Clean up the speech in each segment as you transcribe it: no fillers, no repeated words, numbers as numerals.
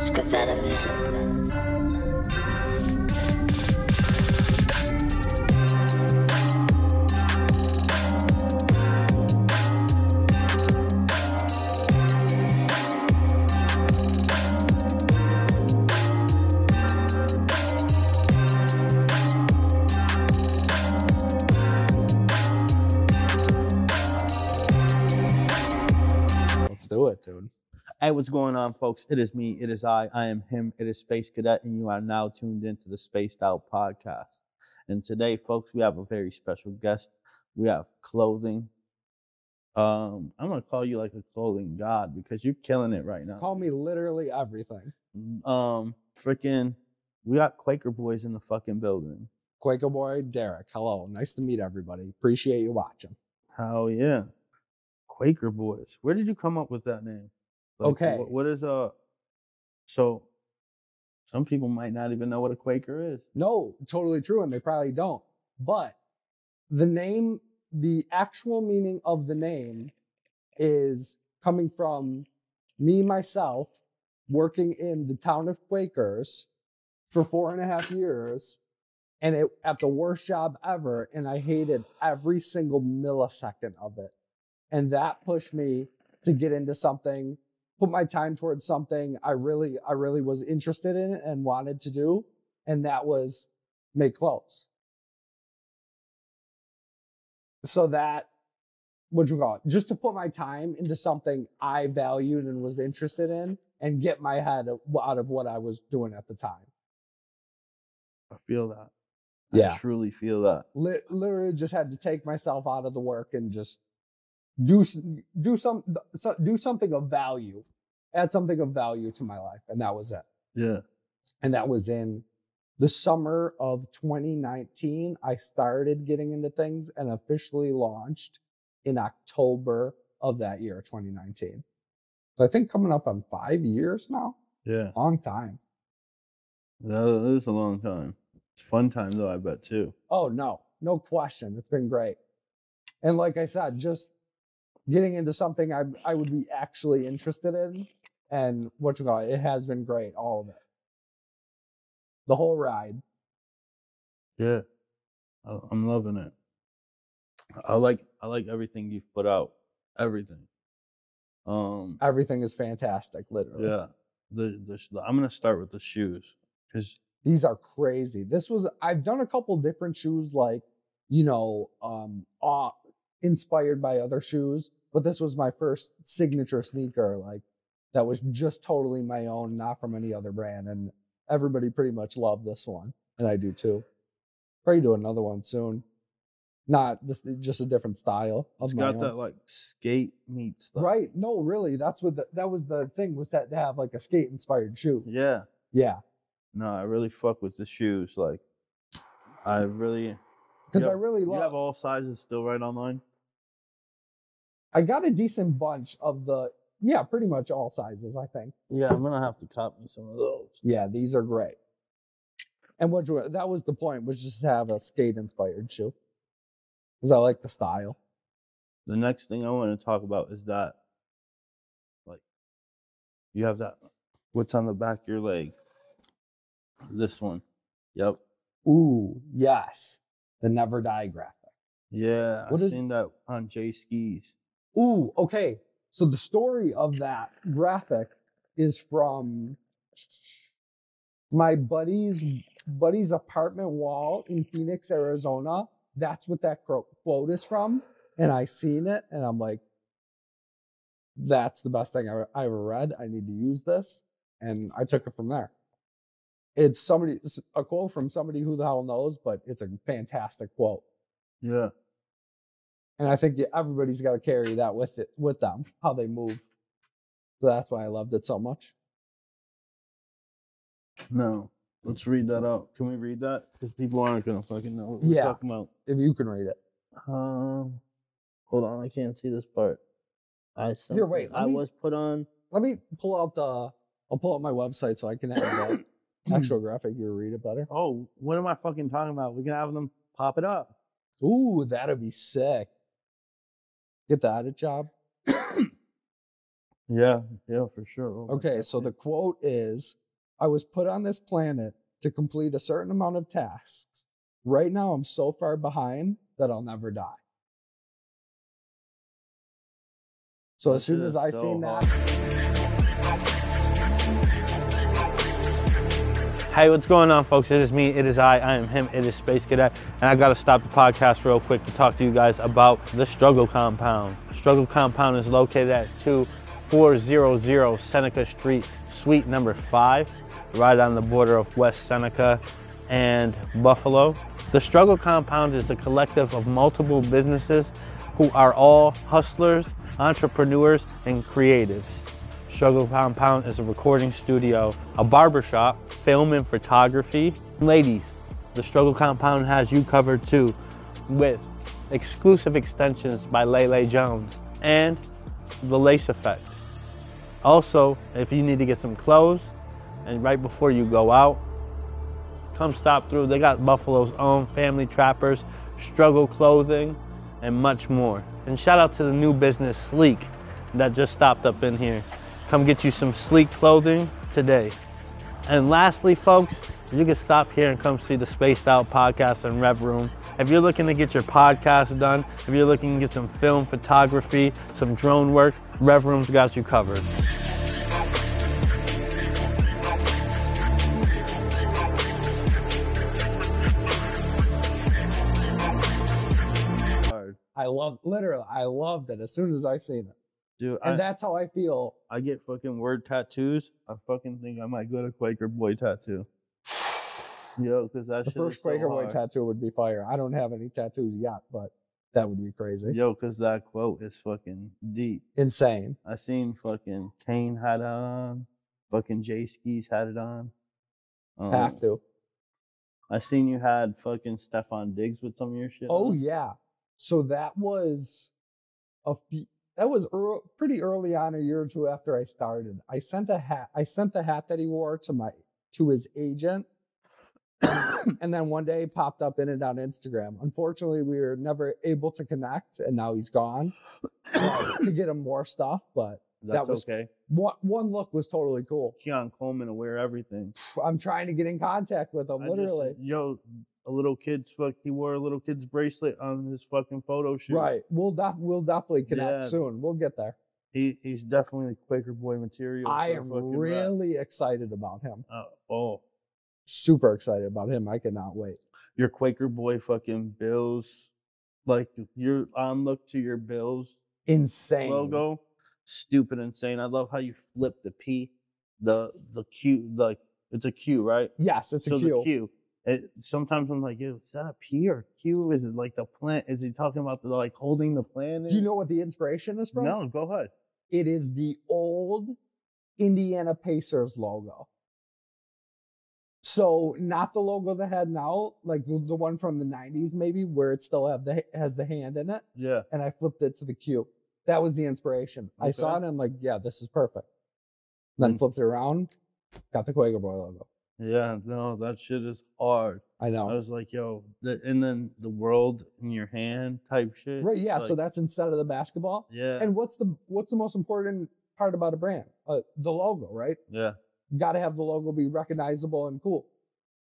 Skip that music. Let's do it, dude. Hey, what's going on, folks? It is me. It is I am him. It is Space Cadet, and you are now tuned into the Spacedout podcast. And today, folks, we have a very special guest. We have clothing. I'm gonna call you like a clothing god because you're killing it right now. Call me literally everything. Freaking, we got Quaker boys in the fucking building. Quaker boy, Derek. Hello. Nice to meet everybody. Appreciate you watching. Hell yeah. Quaker boys. Where did you come up with that name? Like, Okay. What is so some people might not even know what a Quaker is. No, totally true, and they probably don't. But the name, the actual meaning of the name is coming from me, myself, working in the town of Quakers for 4.5 years, and it at the worst job ever, and I hated every single millisecond of it. And that pushed me to get into something, put my time towards something I really was interested in and wanted to do, and that was make clothes. So that, what'd you call it? Just to put my time into something I valued and was interested in and get my head out of what I was doing at the time. I feel that. Yeah. I truly feel that. Literally just had to take myself out of the work and just do something of value, add something of value to my life. And that was it. Yeah. And that was in the summer of 2019. I started getting into things and officially launched in October of that year, 2019. So I think coming up on 5 years now. Yeah. Long time. That is a long time. It's a fun time though, I bet too. Oh, no question. It's been great. And like I said, just getting into something I would be actually interested in, and it has been great, all of it. The whole ride. Yeah. I'm loving it. I like everything you've put out. Everything. Everything is fantastic, literally. Yeah. I'm gonna start with the shoes because these are crazy. I've done a couple different shoes, like, inspired by other shoes, but this was my first signature sneaker, like, that was just totally my own, not from any other brand, and everybody pretty much loved this one, and I do too. Probably do another one soon. Not this, just a different style of it's my got own. that like skate meet stuff. Right? No, really, that was the thing, was that to have like a skate inspired shoe. Yeah. Yeah. No, I really fuck with the shoes. Like, I really. Because I really You love. have all sizes still right online? I got a decent bunch of pretty much all sizes, I think. Yeah, I'm gonna have to cop me some of those. Yeah, these are great. And that was the point, was just to have a skate inspired shoe. Because I like the style. The next thing I want to talk about is that, like, you have that. What's on the back of your leg? This one. Yep. Ooh, yes. The Never Die graphic. Yeah, I've seen that on J Skis. Ooh, okay. So the story of that graphic is from my buddy's apartment wall in Phoenix, Arizona. That's what that quote is from. And I seen it and I'm like, that's the best thing I ever read. I need to use this. And I took it from there. It's a quote from somebody who the hell knows, but it's a fantastic quote. Yeah. And I think everybody's got to carry that with them, how they move. So that's why I loved it so much. No. Let's read that out. Can we read that? Because people aren't going to fucking know what we're talking about. If you can read it. Hold on. I can't see this part. Here, wait. was put on. Let me pull out I'll pull up my website so I can have the actual graphic. You read it better. Oh, what am I fucking talking about? We can have them pop it up. Ooh, that'd be sick. Get the edit job. Yeah, for sure. Oh my Okay, God. so the quote is, I was put on this planet to complete a certain amount of tasks. Right now, I'm so far behind that I'll never die. So That as soon shit as is I so seen hard. that, Hey, what's going on, folks? It is me, it is I am him, it is Space Cadet, and I gotta stop the podcast real quick to talk to you guys about the Struggle Compound. Struggle Compound is located at 2400 Seneca Street, Suite number 5, right on the border of West Seneca and Buffalo. The Struggle Compound is a collective of multiple businesses who are all hustlers, entrepreneurs, and creatives. Struggle Compound is a recording studio, a barbershop, film and photography. Ladies, the Struggle Compound has you covered too, with exclusive extensions by Lele Jones and the Lace Effect. Also, if you need to get some clothes and right before you go out, come stop through. They got Buffalo's own Family Trappers, Struggle Clothing, and much more. And shout out to the new business Sleek that just stopped up in here. Come get you some sleek clothing today. And lastly, folks, you can stop here and come see the Spacedout podcast and Rev Room. If you're looking to get your podcast done, if you're looking to get some film photography, some drone work, Rev Room's got you covered. I loved it as soon as I seen it. Dude, And that's how I feel. I get fucking word tattoos. I fucking think I might get a Quaker boy tattoo. Yo, because that The shit first is so Quaker boy hard. tattoo would be fire. I don't have any tattoos yet, but that would be crazy. Yo, because that quote is fucking deep. Insane. I seen fucking Kane had it on. Fucking Jay Skis had it on. Have to. I seen you had fucking Stefan Diggs with some of your shit. Oh on. yeah. So that was pretty early on, a year or two after I started. I sent the hat that he wore to his agent. And then one day popped up in it on Instagram. Unfortunately, we were never able to connect, and now he's gone to get him more stuff. But that was okay. One look was totally cool. Keon Coleman will wear everything. I'm trying to get in contact with him, literally. A little kid's he wore a little kid's bracelet on his fucking photo shoot. Right. We'll definitely connect soon. We'll get there. He's definitely Quaker boy material. I am really excited about him. Super excited about him. I cannot wait. Your Quaker boy fucking Bills, like your on look to your Bills insane logo, stupid insane. I love how you flip the P, the Q, like it's a Q, right? Yes, it's a Q. The Q. Sometimes I'm like, yo, is that a P or a Q? Is it like the plant? Is he talking about the like holding the planet? Do you know what the inspiration is from? No, go ahead. It is the old Indiana Pacers logo. So not the logo they had now, like the one from the 90s maybe, where it still has the hand in it. Yeah. And I flipped it to the Q. That was the inspiration. Okay. I saw it and I'm like, yeah, this is perfect. Then flipped it around, got the Quaker boy logo. Yeah, no, that shit is hard. I know. I was like, yo, and then the world in your hand type shit. Right, yeah. Like, so that's instead of the basketball. Yeah. And what's the most important part about a brand? The logo, right? Yeah. Got to have the logo be recognizable and cool.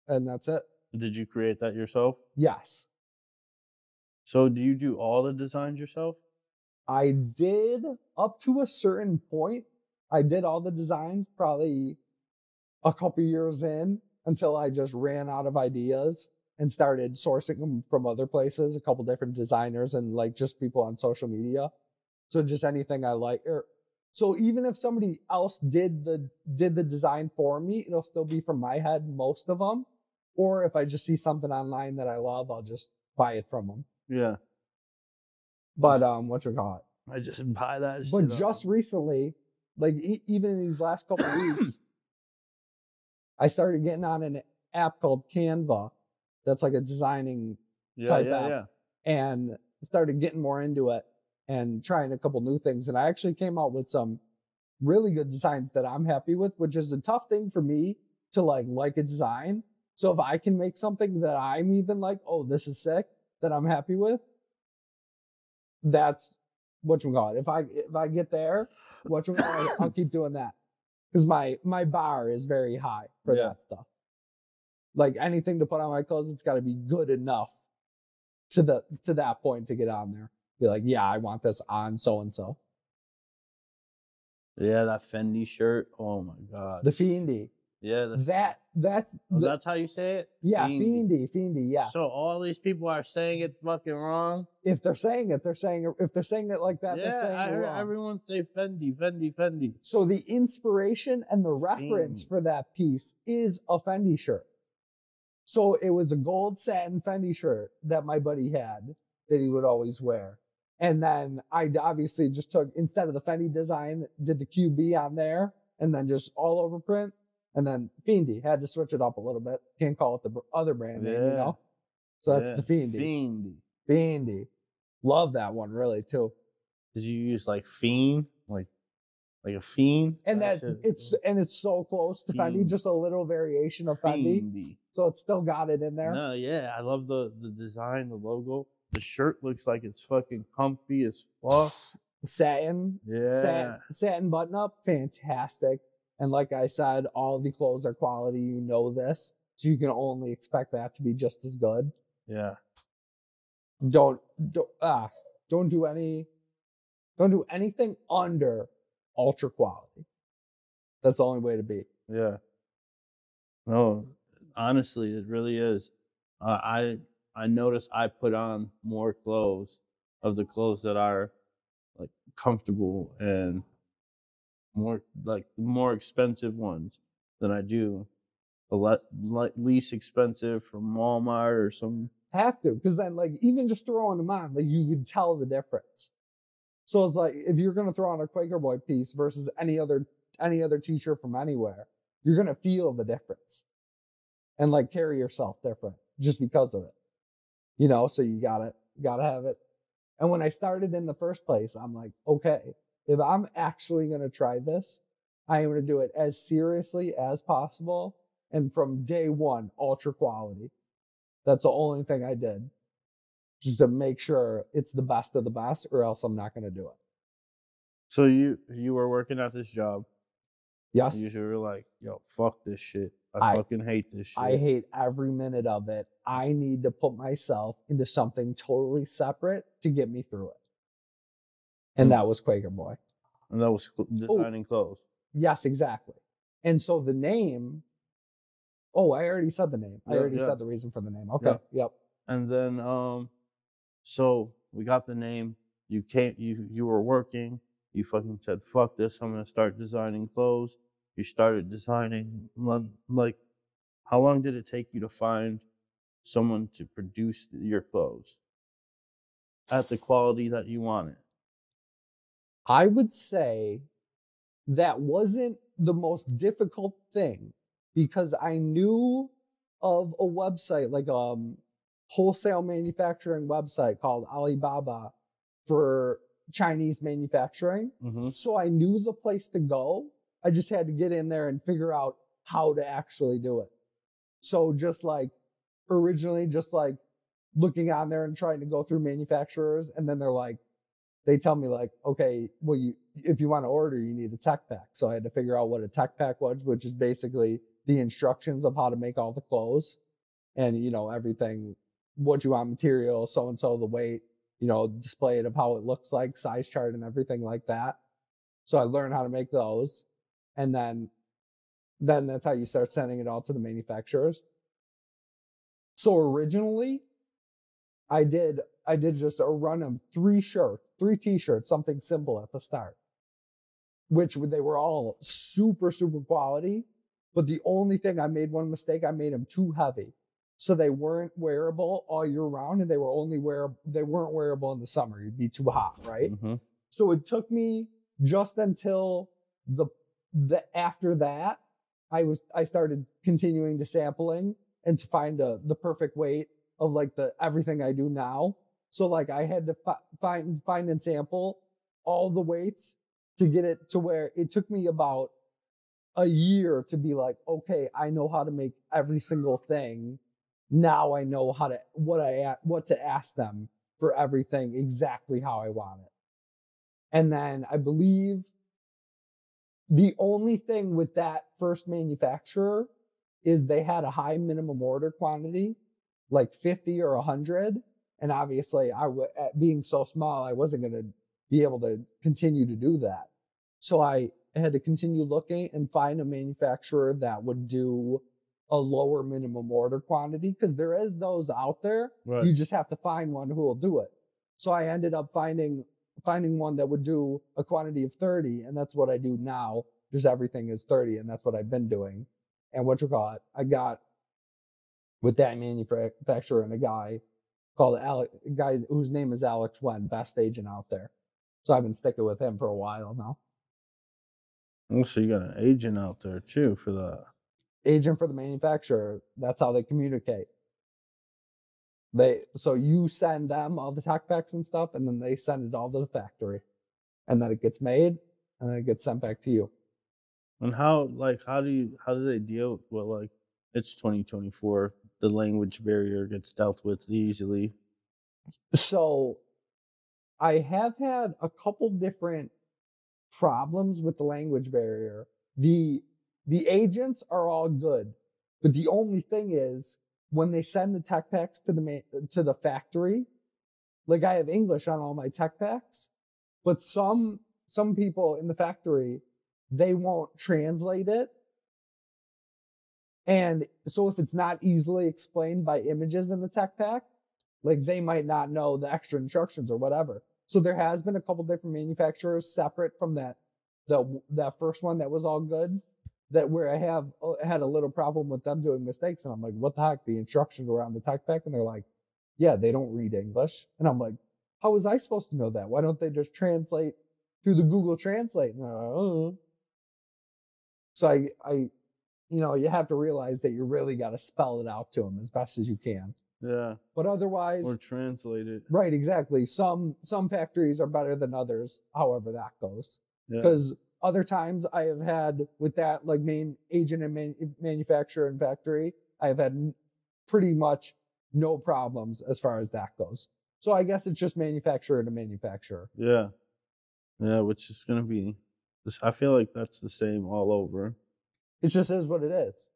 And that's it. Did you create that yourself? Yes. So do you do all the designs yourself? I did up to a certain point. I did all the designs probably a couple years in until I just ran out of ideas and started sourcing them from other places, a couple different designers and like just people on social media. So just anything I like. So even if somebody else did the design for me, it'll still be from my head, most of them. Or if I just see something online that I love, I'll just buy it from them. Yeah. But whatchamacallit? I just buy that shit. But just recently, like even in these last couple weeks, I started getting on an app called Canva. That's like a designing type app. And started getting more into it and trying a couple new things. And I actually came out with some really good designs that I'm happy with, which is a tough thing for me to like a design. So if I can make something that I'm even like, oh, this is sick, that I'm happy with, that's whatchamacallit. If I get there, whatchamacallit, I'll keep doing that. Because my bar is very high for that stuff. Like anything to put on my clothes, it's gotta be good enough to that point to get on there. Be like, yeah, I want this on so and so. Yeah, that Fendi shirt. Oh my god. The Fiendy. Yeah, that's that's how you say it? Yeah, Fiendy, yes. So all these people are saying it fucking wrong? If they're saying it like that, they're saying I it heard wrong. everyone say Fendi. So the inspiration and the reference for that piece is a Fendi shirt. So it was a gold satin Fendi shirt that my buddy had that he would always wear. And then I obviously just took, instead of the Fendi design, did the QB on there and then just all over print. And then Fiendy, had to switch it up a little bit. Can't call it the other brand name, you know? So that's the Fiendy. Love that one really too. Did you use like fiend? Like a fiend? And it's so close to Fendi, just a little variation of Fendi. So it's still got it in there. No, yeah. I love the design, the logo. The shirt looks like it's fucking comfy as fuck. Satin. Yeah. Satin button up, fantastic. And like I said, all the clothes are quality. You know this. So you can only expect that to be just as good. Yeah. Don't do anything under ultra quality. That's the only way to be. Yeah. No, honestly, it really is. I notice I put on more clothes of the clothes that are like comfortable and more expensive ones than I do the least expensive from Walmart or some. Have to, because then like even just throwing them on, like you could tell the difference. So it's like if you're gonna throw on a Quaker Boy piece versus any other t-shirt from anywhere, you're gonna feel the difference and like carry yourself different just because of it. You know, so you gotta have it. And when I started in the first place, I'm like, okay, if I'm actually going to try this, I am going to do it as seriously as possible. And from day one, ultra quality. That's the only thing I did. Just to make sure it's the best of the best, or else I'm not going to do it. So you were working at this job. Yes. You were like, yo, fuck this shit. I fucking hate this shit. I hate every minute of it. I need to put myself into something totally separate to get me through it. And that was Quaker Boy. And that was designing clothes. Yes, exactly. And so the name, I already said the name. I already said the reason for the name. Okay. Yep. And then, so we got the name. You were working. You fucking said, fuck this. I'm going to start designing clothes. You started designing. Like, how long did it take you to find someone to produce your clothes at the quality that you wanted? I would say that wasn't the most difficult thing because I knew of a website, like a wholesale manufacturing website called Alibaba for Chinese manufacturing. Mm-hmm. So I knew the place to go. I just had to get in there and figure out how to actually do it. So just like originally, just like looking on there and trying to go through manufacturers, and then they tell me like, okay, well, if you want to order, you need a tech pack. So I had to figure out what a tech pack was, which is basically the instructions of how to make all the clothes and, you know, everything, what you want material, so-and-so, the weight, you know, display it of how it looks like, size chart and everything like that. So I learned how to make those. And then that's how you start sending it all to the manufacturers. So originally I did just a run of 3 t-shirts, something simple at the start, which they were all super, super quality. But the only thing, I made one mistake. I made them too heavy. So they weren't wearable all year round, and they weren't wearable in the summer. You'd be too hot, right? Mm-hmm. So it took me just until the after that, I started continuing to sampling and to find the perfect weight of like everything I do now. So like I had to find and sample all the weights to get it to where it took me about a year to be like, okay, I know how to make every single thing. Now I know what to ask them for everything exactly how I want it. And then I believe the only thing with that first manufacturer is they had a high minimum order quantity, like 50 or 100. And obviously, being so small, I wasn't going to be able to continue to do that. So I had to continue looking and find a manufacturer that would do a lower minimum order quantity, because there is those out there. Right. You just have to find one who will do it. So I ended up finding one that would do a quantity of 30, and that's what I do now. Just everything is 30, and that's what I've been doing. And I got with that manufacturer and a guy called Alex, a guy whose name is Alex Wen, best agent out there. So I've been sticking with him for a while now. Oh, so you got an agent out there too for that. Agent for the manufacturer. That's how they communicate. So you send them all the tech packs and stuff, and then they send it all to the factory, and then it gets made, and then it gets sent back to you. And how do they deal with, like, it's 2024, the language barrier gets dealt with easily? So I have had a couple different problems with the language barrier. The agents are all good, but the only thing is when they send the tech packs to the factory, like I have English on all my tech packs, but some people in the factory, they won't translate it. And so if it's not easily explained by images in the tech pack, like they might not know the extra instructions or whatever. So there has been a couple different manufacturers separate from that first one that was all good, that where I had a little problem with them doing mistakes. And I'm like, what the heck? The instructions were on the tech pack. And they're like, yeah, they don't read English. And I'm like, how was I supposed to know that? Why don't they just translate through the Google Translate? And they're like, oh. So I you have to realize that you really got to spell it out to them as best as you can. Yeah. But otherwise, Or translate it. Right, exactly. Some factories are better than others, however that goes. Yeah. Because other times I have had with that, like, main agent and manufacturer and factory, I have had pretty much no problems as far as that goes. So I guess it's just manufacturer to manufacturer. Yeah. Yeah, which is going to be, I feel like that's the same all over. It just is what it is.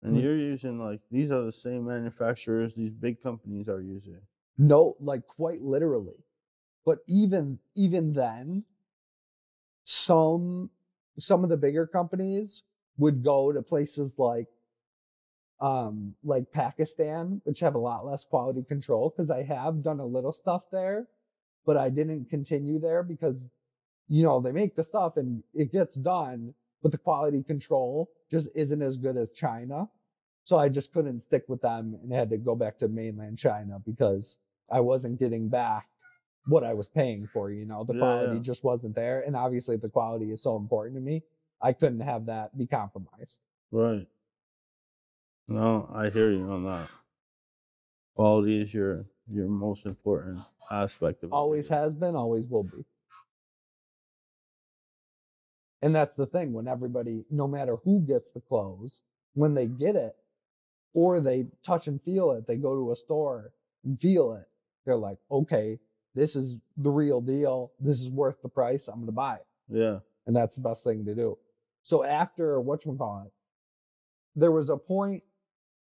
And you're using, like, these are the same manufacturers these big companies are using. No, like, quite literally. But even then, some of the bigger companies would go to places like Pakistan, which have a lot less quality control, because I have done a little stuff there, but I didn't continue there because, they make the stuff and it gets done, but the quality control just isn't as good as China. So I just couldn't stick with them and had to go back to mainland China because I wasn't getting back what I was paying for, the quality just wasn't there. And obviously the quality is so important to me. I couldn't have that be compromised. Right. No, I hear you on that. Quality is your most important aspect of it. Always has been, always will be. And that's the thing, when everybody, no matter who gets the clothes, when they get it or they touch and feel it, they go to a store and feel it, they're like, okay, this is the real deal. This is worth the price. I'm going to buy it. Yeah. And that's the best thing to do. So after there was a point,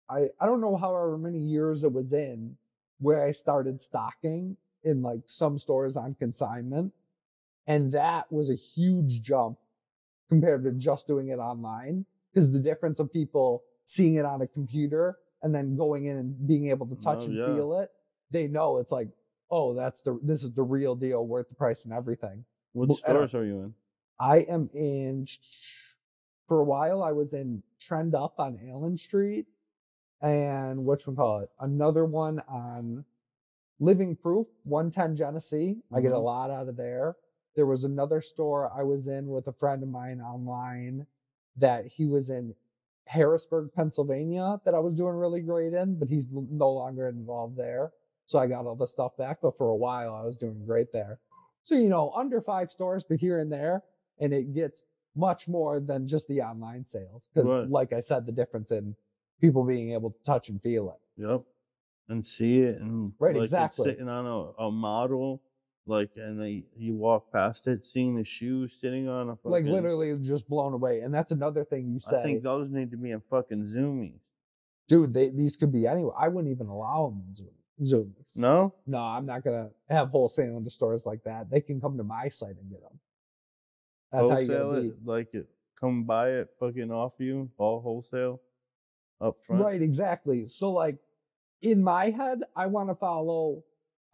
I don't know however many years it was in, where I started stocking in, like, some stores on consignment. And that was a huge jump compared to just doing it online, because the difference of people seeing it on a computer and then going in and being able to touch and feel it, they know it's like, oh, this is the real deal, worth the price and everything. What stores are you in? I am in, for a while, I was in Trend Up on Allen Street, and another one on Living Proof, 110 Genesee. I get a lot out of there. There was another store I was in with a friend of mine online that he was in Harrisburg, Pennsylvania, that I was doing really great in, but he's no longer involved there. So I got all the stuff back, but for a while I was doing great there. So, under 5 stores, but here and there, and it gets much more than just the online sales. Because, like I said, the difference in people being able to touch and feel it. Yep. and see it, and Right, like it's exactly. sitting on a model, like, and you walk past it, seeing the shoes sitting on a Like fucking. literally just blown away. And that's another thing you I think say, those need to be in fucking zoomies. dude, these could be anywhere. I wouldn't even allow them in Zoomies. No, No, I'm not gonna have wholesale into stores like that. They can come to my site and get them. That's how you gotta wholesale be. it, like it, come buy it, fucking off you, all wholesale, up front. Right, exactly. So like in my head, I want to follow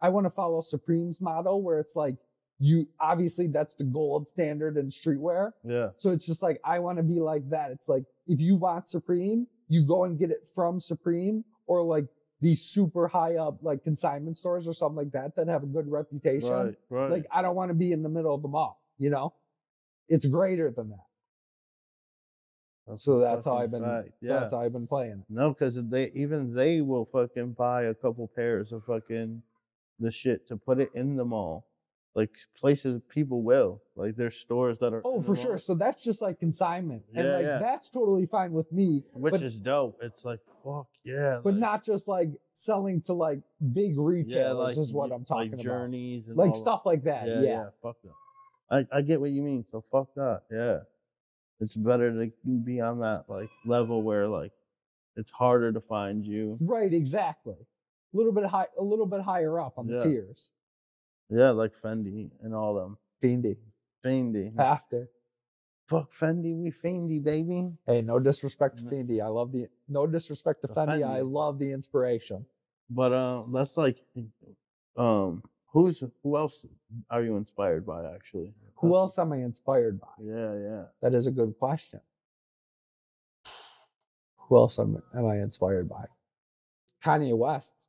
Supreme's motto where it's like you obviously that's the gold standard in streetwear. Yeah, So it's just like I want to be like that. It's like if you want Supreme, you go and get it from Supreme or like these super high up like consignment stores or something like that that have a good reputation. right, right. Like I don't want to be in the middle of the mall, you know? It's greater than that. So that's how I've been. Fact. So that's how I've been playing. No, because they will fucking buy a couple pairs of fucking the shit to put it in the mall. Like places people will. Like there's stores that are. Oh, in the for sure. mall, So that's just like consignment, and Yeah, like yeah. that's totally fine with me. which but is dope. It's like fuck yeah. but like, not just like selling to like big retailers is what I'm talking like about. Journeys and Like all stuff like that. Yeah. Fuck that. I get what you mean. So fuck that. Yeah, it's better to be on that like level where like it's harder to find you. Right. Exactly. A little bit higher up on the Yeah. tiers. Yeah, like Fendi and all them. Fendi. Fendi. After. Fuck Fendi, we Fendi, baby. Hey, no disrespect to Fendi. No disrespect to The Fendi. Fendi. I love the inspiration. But that's like who else are you inspired by actually? Who else am I inspired by? Yeah. That is a good question. Who else am I inspired by? Kanye West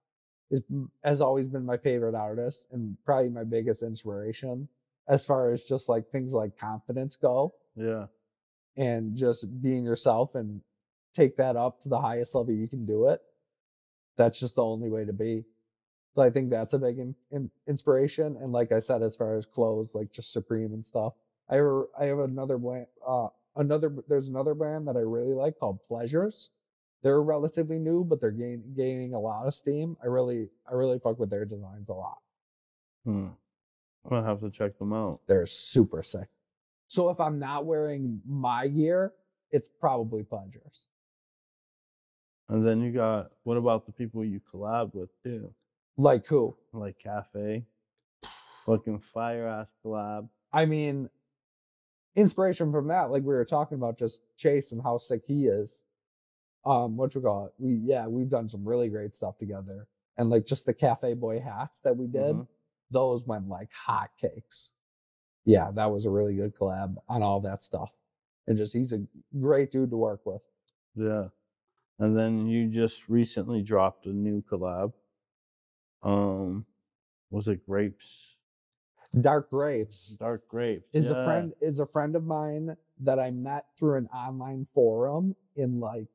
has always been my favorite artist and probably my biggest inspiration as far as just like things like confidence go Yeah. and just being yourself and take that up to the highest level you can do it. That's just the only way to be. So I think that's a big inspiration. And like I said, as far as clothes, like just Supreme and stuff, I have another brand. There's another brand that I really like called Pleasures. They're relatively new, but they're gaining a lot of steam. I really fuck with their designs a lot. I'm gonna have to check them out. They're super sick. So if I'm not wearing my gear, it's probably Pleasures. And then you got, what about the people you collab with too? Like who? Like Cafe. Fucking fire ass collab. I mean, inspiration from that, like we were talking about just Chase and how sick he is. What you call it? We've done some really great stuff together. And like just the Cafe Boy hats that we did, those went like hotcakes. Yeah, that was a really good collab on all that stuff. And just he's a great dude to work with. Yeah. And then you just recently dropped a new collab. Was it Grapes? Dark Grapes. Dark Grapes. Is a friend of mine that I met through an online forum in like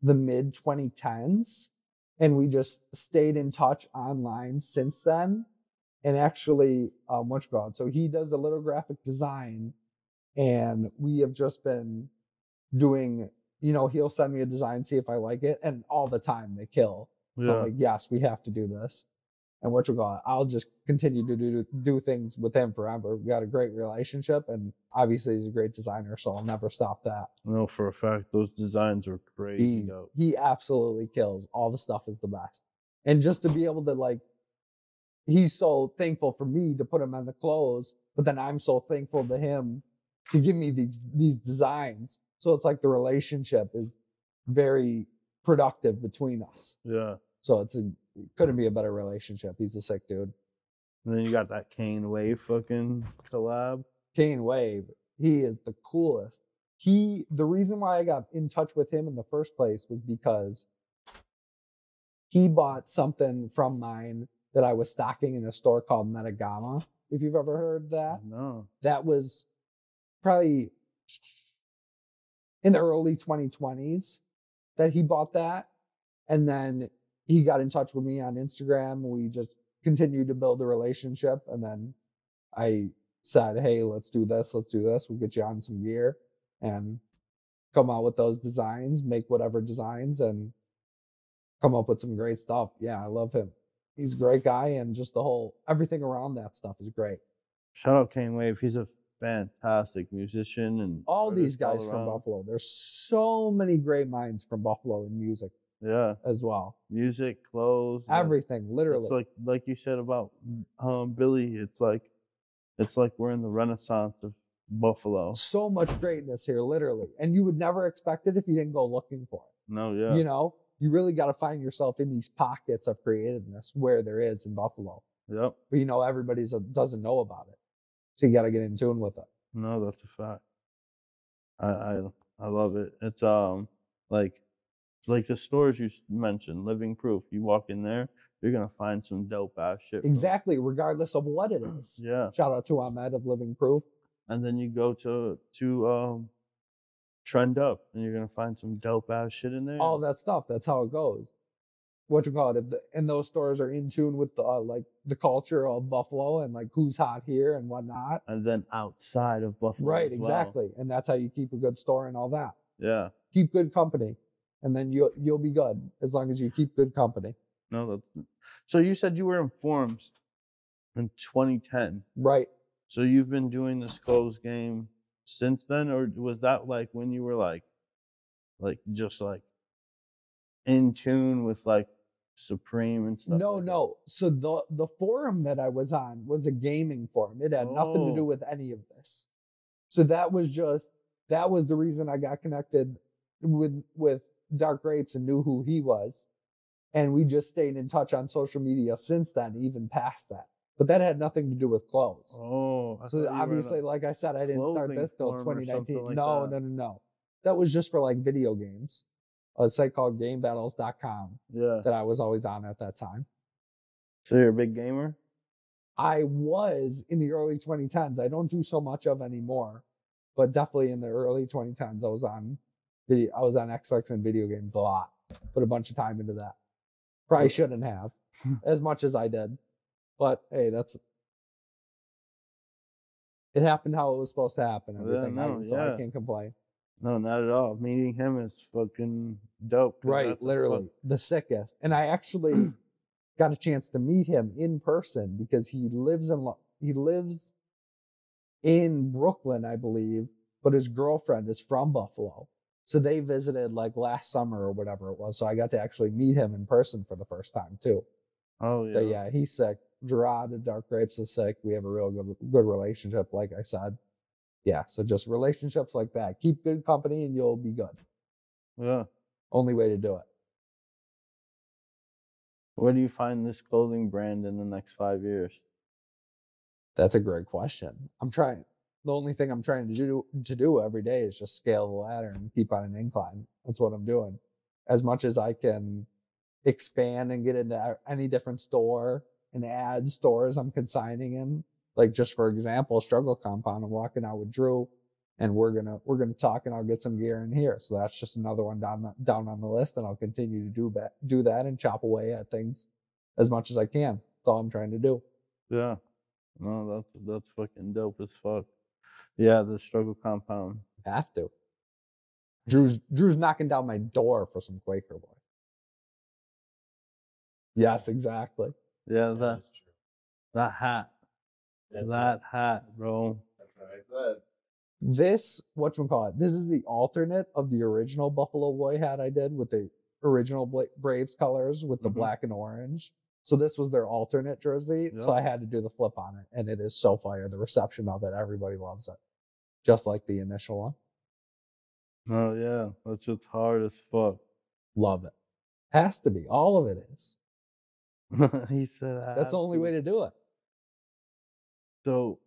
the mid 2010s, and we just stayed in touch online since then. And actually, so he does a little graphic design, and we have just been doing, he'll send me a design, see if I like it, and all the time they kill. Yeah. So like, yes, we have to do this. And I'll just continue to do things with him forever. We got a great relationship, and obviously he's a great designer, so I'll never stop that. I know for a fact those designs are crazy. He absolutely kills. All the stuff is the best. And just to be able to like, he's so thankful for me to put him on the clothes, but then I'm so thankful to him to give me these designs. So it's like the relationship is very productive between us. Yeah. So it couldn't be a better relationship. He's a sick dude. And then you got that Kane Wave fucking collab. Kane Wave, he is the coolest. The reason why I got in touch with him in the first place was because he bought something from mine that I was stocking in a store called Metagama. If you've ever heard that. No. That was probably in the early 2020s that he bought that. And then he got in touch with me on Instagram. We just continued to build a relationship. And then I said, hey, let's do this. We'll get you on some gear and come out with those designs, make whatever designs. And come up with some great stuff. Yeah, I love him. He's a great guy, and just the whole everything around that stuff is great. Shout out Kane Wave. He's a fantastic musician and All these artist all guys from around. Buffalo. There's so many great minds from Buffalo in music Yeah, as well. music, clothes, Everything, literally. It's like you said about Billy. It's like we're in the Renaissance of Buffalo. So much greatness here, literally. And you would never expect it if you didn't go looking for it. No, yeah, You know, you really got to find yourself in these pockets of creativeness where there is in Buffalo. yep. But you know, everybody doesn't know about it. So you got to get in tune with it. No, that's a fact. I love it. It's like the stores you mentioned, Living Proof. You walk in there, you're gonna find some dope ass shit. Exactly, regardless of what it is. Yeah. Shout out to Ahmed of Living Proof. And then you go to Trend Up, and you're gonna find some dope ass shit in there. All that stuff. That's how it goes. What you call it? And those stores are in tune with the like the culture of Buffalo and like who's hot here and whatnot. And then outside of Buffalo, right? as Exactly. well. And that's how you keep a good store and all that. Yeah. Keep good company, and then you'll be good as long as you keep good company. No, that's. So you said you were in Forms in 2010, right? So you've been doing this clothes game since then, or was that like when you were like just like in tune with like Supreme and stuff? No. So the forum that I was on was a gaming forum. It had nothing to do with any of this. So that was the reason I got connected with Dark Grapes and knew who he was. And we just stayed in touch on social media since then, even past that. But that had nothing to do with clothes. So obviously, like I said, I didn't start this till 2019. Like no. That was just for like video games. A site called GameBattles.com. Yeah. That I was always on at that time. So you're a big gamer? I was in the early 2010s. I don't do so much of anymore, but definitely in the early 2010s, I was on Xbox and video games a lot. Put a bunch of time into that. Probably shouldn't have as much as I did, but hey, it happened how it was supposed to happen. Everything, so I can't complain. No, not at all. Meeting him is fucking dope. Right, literally the sickest. And I actually got a chance to meet him in person because he lives in Brooklyn, I believe, but his girlfriend is from Buffalo. So they visited like last summer or whatever it was. So I got to actually meet him in person for the first time too. Oh yeah. But yeah, he's sick. Gerard at Dark Grapes is sick. We have a real good relationship, like I said. Yeah, so just relationships like that. Keep good company and you'll be good. Yeah. Only way to do it. Where do you find this clothing brand in the next 5 years? That's a great question. I'm trying. The only thing I'm trying to do every day is just scale the ladder and keep on an incline. That's what I'm doing. As much as I can expand and get into any different store and add stores I'm consigning in. Like just for example, Struggle Compound, I'm walking out with Drew and we're gonna talk and I'll get some gear in here. So that's just another one down on the list, and I'll continue to do that and chop away at things as much as I can. That's all I'm trying to do. Yeah. No, that's fucking dope as fuck. Yeah, the Struggle Compound. Have to. Drew's knocking down my door for some Quaker boy. Yes, exactly. Yeah, that hat. That hat, bro. That's what I said. This, whatchamacallit, this is the alternate of the original Buffalo Boy hat I did with the original Braves colors with the black and orange. So this was their alternate jersey. Yep. So I had to do the flip on it. And it is so fire. The reception of it, everybody loves it. Just like the initial one. Oh, yeah. That's just hard as fuck. Love it. Has to be. All of it is. He said that's the only way to do it. So,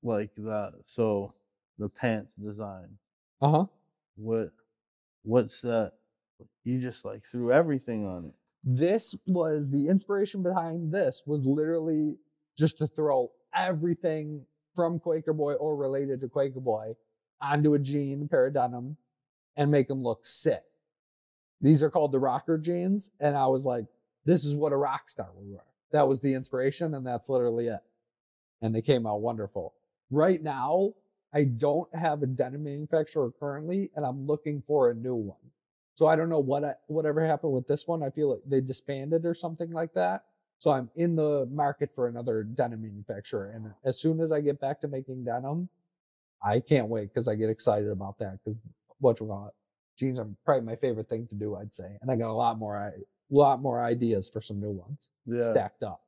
like that. So, the pants design. What's that? You just like threw everything on it. This was the inspiration behind this was literally just to throw everything from Quaker Boy or related to Quaker Boy onto a jean, pair of denim, and make them look sick. These are called the rocker jeans. And I was like, this is what a rock star would wear. That was the inspiration, and that's literally it. And they came out wonderful. Right now, I don't have a denim manufacturer currently, and I'm looking for a new one. So I don't know whatever happened with this one. I feel like they disbanded or something like that. So I'm in the market for another denim manufacturer. And as soon as I get back to making denim, I can't wait because I get excited about that. Because jeans are probably my favorite thing to do, I'd say. And I got a lot more ideas for some new ones stacked up.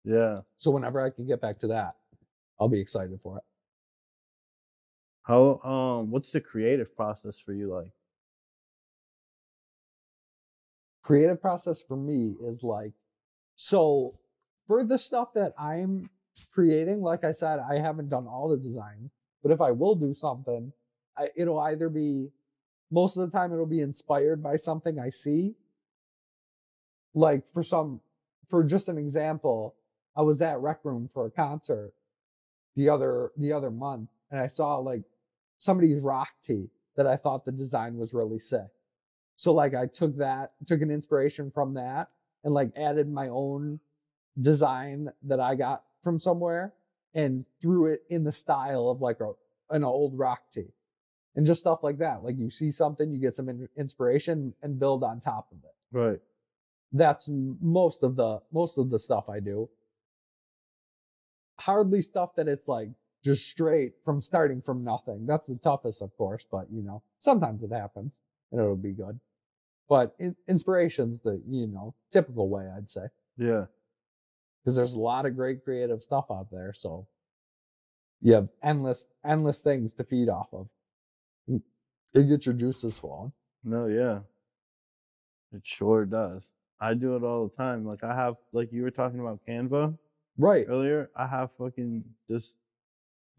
Yeah. So whenever I can get back to that, I'll be excited for it. What's the creative process for you like? Creative process for me is like, so for the stuff that I'm creating, like I said, I haven't done all the designs, but if I will do something, it'll either be, most of the time it'll be inspired by something I see. Like for just an example, I was at Rec Room for a concert the other month, and I saw like somebody's rock tee that I thought the design was really sick. So like I took an inspiration from that and like added my own design that I got from somewhere and threw it in the style of like an old rock tee and just stuff like that. Like you see something, you get some inspiration and build on top of it. Right. That's most of the stuff I do. Hardly stuff that it's like just straight from starting from nothing. That's the toughest, of course, but sometimes it happens and it'll be good. But inspiration's the, typical way, I'd say. Yeah. Because there's a lot of great creative stuff out there. So you have endless things to feed off of. You get your juices flowing. No, yeah. It sure does. I do it all the time. Like I have, like you were talking about Canva Right. earlier. I have fucking just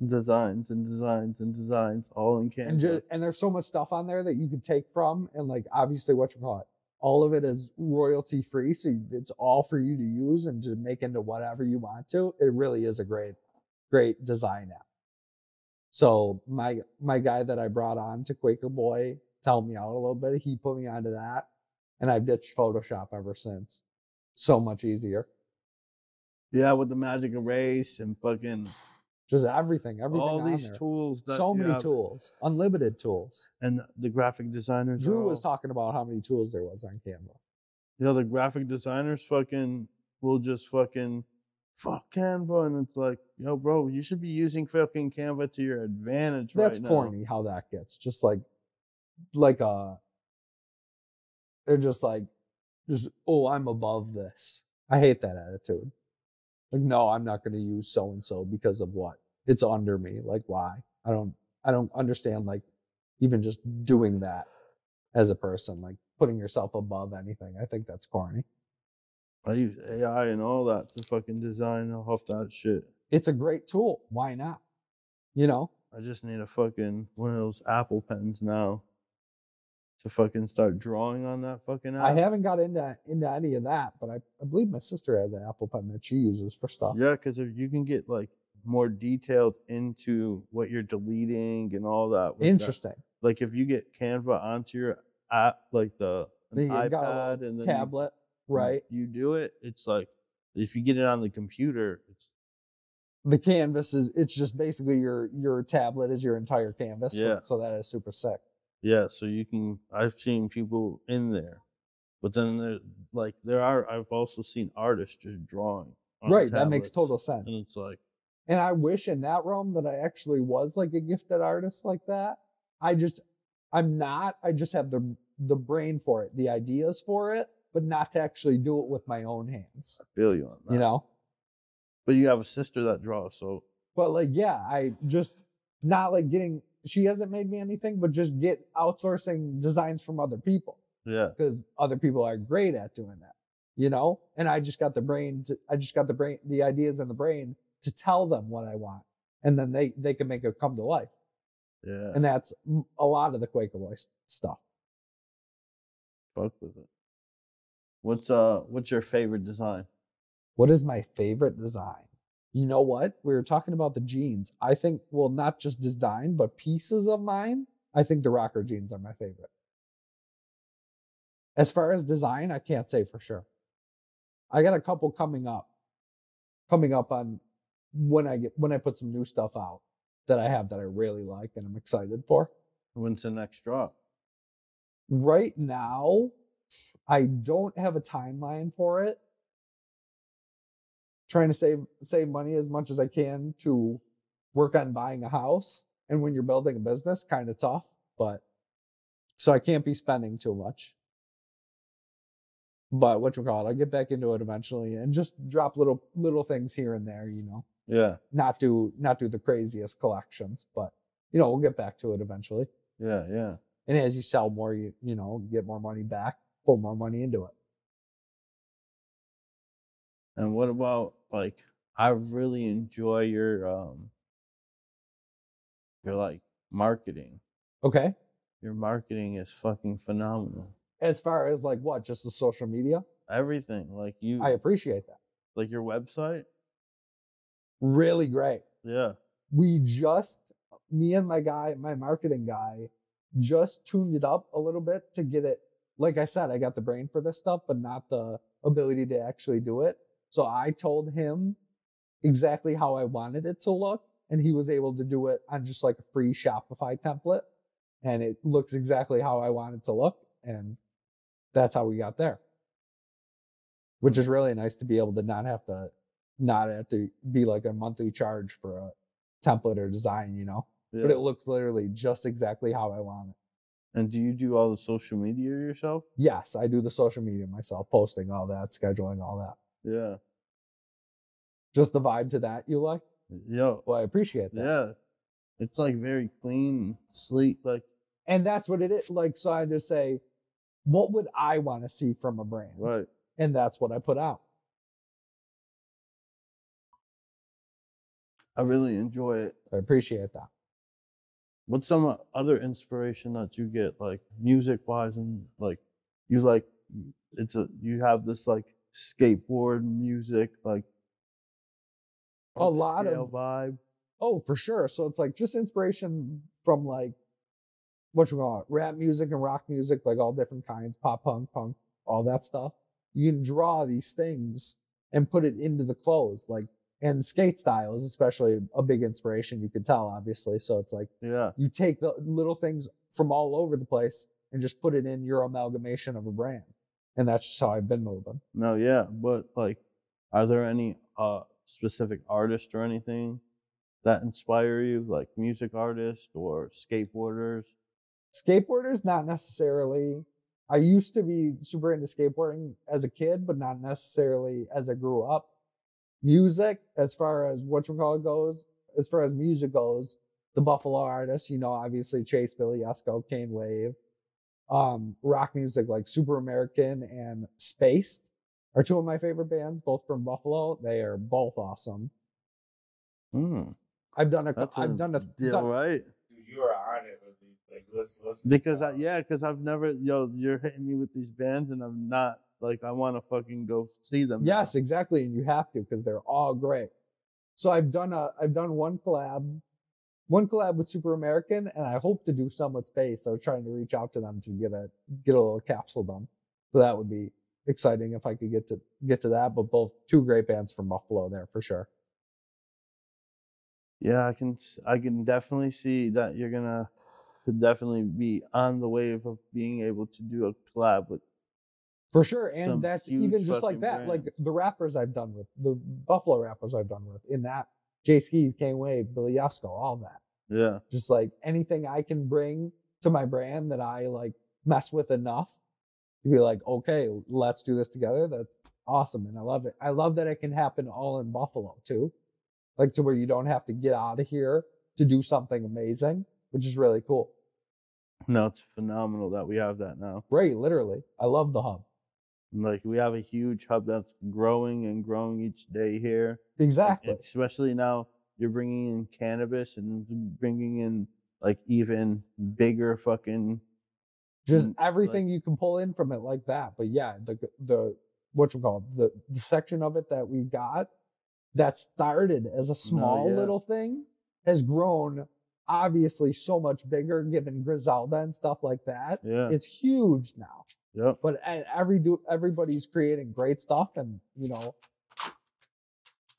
designs and designs and designs all in Canva. And there's so much stuff on there that you can take from, and like obviously all of it is royalty free, so it's all for you to use and to make into whatever you want to. It really is a great design app. So my guy that I brought on to Quaker Boy to help me out a little bit, he put me onto that, and I've ditched Photoshop ever since. So much easier. Yeah, with the magic erase and fucking just everything all on these there. tools. So many tools, unlimited tools. And the graphic designers. Drew was talking about how many tools there was on Canva. The graphic designers fucking will just fucking fuck Canva, and it's like, yo, bro, you should be using fucking Canva to your advantage. That's right corny now. How that gets. Just like they're just oh, I'm above this. I hate that attitude. Like, no, I'm not going to use so and so because of what? It's under me. Like, why? I don't understand like even just doing that as a person, like putting yourself above anything. I think that's corny. I use AI and all that to fucking design off that shit. It's a great tool. Why not? I just need a fucking one of those Apple pens now to fucking start drawing on that fucking app. I haven't got into any of that, but I believe my sister has an Apple pen that she uses for stuff. Yeah, because if you can get like more detailed into what you're deleting and all that. Interesting. That. Like if you get Canva onto your app, like the iPad and then tablet, right? You do it. It's like if you get it on the computer, it's the canvas it's just basically your tablet is your entire canvas. Yeah. So that is super sick. Yeah, so you can. I've seen people in there, but then I've also seen artists just drawing. Right, that makes total sense. And it's like, and I wish in that realm that I actually was like a gifted artist like that. I'm not. I just have the brain for it, the ideas for it, but not to actually do it with my own hands. I feel you on that. But you have a sister that draws, so. But like, yeah, I just not like getting. She hasn't made me anything, but just get outsourcing designs from other people. Yeah. Because other people are great at doing that, And I just got the ideas in the brain to tell them what I want. And then they can make it come to life. Yeah. And that's a lot of the Quaker Boy stuff. Fuck with it. What's your favorite design? What is my favorite design? You know what? We were talking about the jeans. I think, well, not just design, but pieces of mine. I think the rocker jeans are my favorite. As far as design, I can't say for sure. I got a couple coming up on when I put some new stuff out that I have that I really like and I'm excited for. When's the next drop? Right now, I don't have a timeline for it. Trying to save money as much as I can to work on buying a house. And when you're building a business, kind of tough, but so I can't be spending too much. But I'll get back into it eventually and just drop little things here and there, Yeah. Not do the craziest collections, but we'll get back to it eventually. Yeah. Yeah. And as you sell more, you get more money back, put more money into it. And what about like I really enjoy your like marketing. Okay. Your marketing is fucking phenomenal. As far as like what, just the social media? Everything. Like I appreciate that. Like your website? Really great. Yeah. Me and my marketing guy, just tuned it up a little bit to get it. Like I said, I got the brain for this stuff, but not the ability to actually do it. So I told him exactly how I wanted it to look, and he was able to do it on just like a free Shopify template. And it looks exactly how I want it to look. And that's how we got there. Which is really nice to be able to not have to be like a monthly charge for a template or design, Yeah. But it looks literally just exactly how I want it. And do you do all the social media yourself? Yes, I do the social media myself, posting all that, scheduling all that. Yeah. Just the vibe to that you like? Yo. Well, I appreciate that. Yeah. It's like very clean, sleek, like. And that's what it is. Like, so I just say, what would I want to see from a brand? Right. And that's what I put out. I really enjoy it. I appreciate that. What's some other inspiration that you get, like music wise, and like you have this like skateboard music, like a lot of vibe. Oh, for sure. So it's like just inspiration from like rap music and rock music, like all different kinds, pop punk, all that stuff. You can draw these things and put it into the clothes, like, and skate style is especially a big inspiration. You could tell, obviously. So it's like, yeah, you take the little things from all over the place and just put it in your amalgamation of a brand. And that's just how I've been moving. No, yeah. But like, are there any specific artists or anything that inspire you, like music artists or skateboarders? Skateboarders, not necessarily. I used to be super into skateboarding as a kid, but not necessarily as I grew up. Music, as far as goes, as far as music goes, the Buffalo artists, obviously Chase, Billy Esco, Kane Wave. Rock music like Super American and Spaced are two of my favorite bands, both from Buffalo. They are both awesome. I've done a deal, right? Dude, you are on it with these. Like, let's because I've never, you're hitting me with these bands, and I'm not like I want to fucking go see them. Yes, exactly, and you have to because they're all great. So I've done one collab with Super American, and I hope to do some with Space. I was trying to reach out to them to get a little capsule done, so that would be exciting if I could get to that. But both two great bands from Buffalo there for sure. Yeah, I can definitely see that you're gonna definitely be on the wave of being able to do a collab with. For sure, and that's even just like that, brands. Like the rappers I've done with, the Buffalo rappers I've done with, in that Jay Skis, Kane Wave, Billy Esco, all that. Yeah. Just like anything I can bring to my brand that I like mess with enough to be like, okay, let's do this together. That's awesome, and I love it. I love that it can happen all in Buffalo too. Like to where you don't have to get out of here to do something amazing, which is really cool. No, it's phenomenal that we have that now. Right, literally. I love the hub. Like we have a huge hub that's growing and growing each day here. Exactly. Like, especially now you're bringing in cannabis and bringing in like even bigger fucking. Just everything you can pull in from it like that. But yeah, the the section of it that we got that started as a small little thing has grown obviously so much bigger given Griselda and stuff like that. Yeah. It's huge now. Yep. But everybody's creating great stuff, and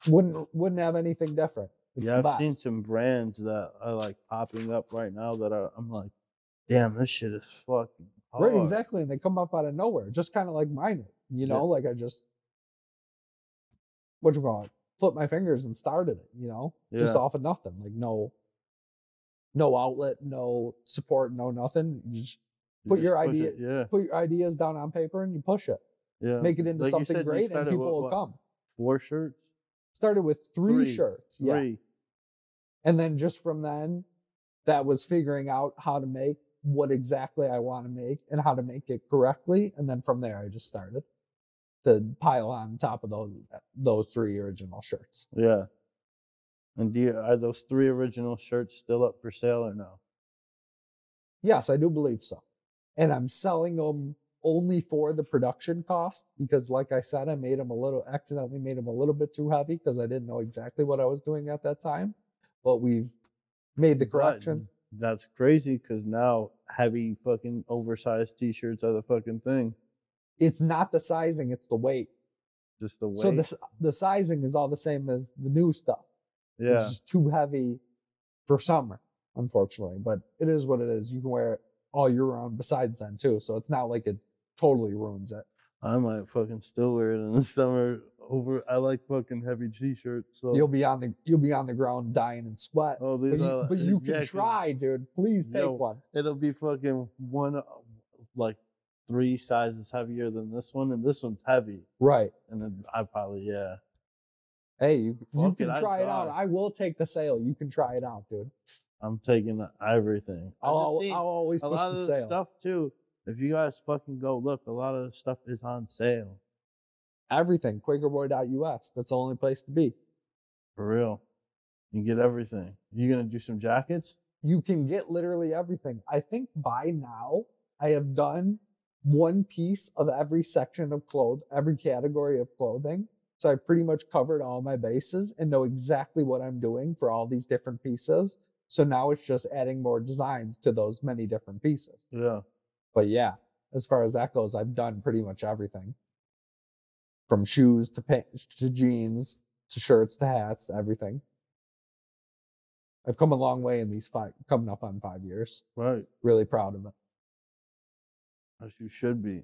wouldn't have anything different. It's I've seen some brands that are like popping up right now that I'm like, damn, this shit is fucking Right, hard. exactly. And they come up out of nowhere, just kind of like mine. You know, like I just, what you call it, flipped my fingers and started it, you know, just off of nothing. Like no outlet, no support, no nothing. You just put your ideas down on paper and you push it. Yeah. Make it into like something great and people will what, come. 4 shirts? Started with three shirts. 3. Yeah. And then just from then, that was figuring out how to make what exactly I want to make and how to make it correctly. And then from there, I just started to pile on top of those 3 original shirts. Yeah. And are those 3 original shirts still up for sale or no? Yes, I do believe so. And I'm selling them only for the production cost because, like I said, I accidentally made them a little bit too heavy because I didn't know exactly what I was doing at that time. But we've made the correction. But that's crazy because now heavy fucking oversized t-shirts are the fucking thing. It's not the sizing, it's the weight. Just the weight? So the sizing is all the same as the new stuff. Yeah. It's just too heavy for summer, unfortunately. But it is what it is. You can wear it all year round besides then, too. So it's not like it totally ruins it. I might fucking still wear it in the summer. I like fucking heavy t-shirts. So you'll be on the ground dying in sweat. Oh, but you can try, dude. Please take one. It'll be fucking one like 3 sizes heavier than this one, and this one's heavy. Right. And then I probably Hey, you can try it out. I will take the sale. You can try it out, dude. I'm taking everything. I'll always push the sale. Stuff too. If you guys fucking go look, a lot of the stuff is on sale. Everything. Quakerboy.us. That's the only place to be. For real. You get everything. You gonna do some jackets? You can get literally everything. I think by now I have done one piece of every section of every category of clothing. So I pretty much covered all my bases and know exactly what I'm doing for all these different pieces. So now it's just adding more designs to those many different pieces. Yeah. But yeah, as far as that goes, I've done pretty much everything. From shoes to pants to jeans to shirts to hats, everything. I've come a long way in these coming up on 5 years. Right. Really proud of it. As you should be.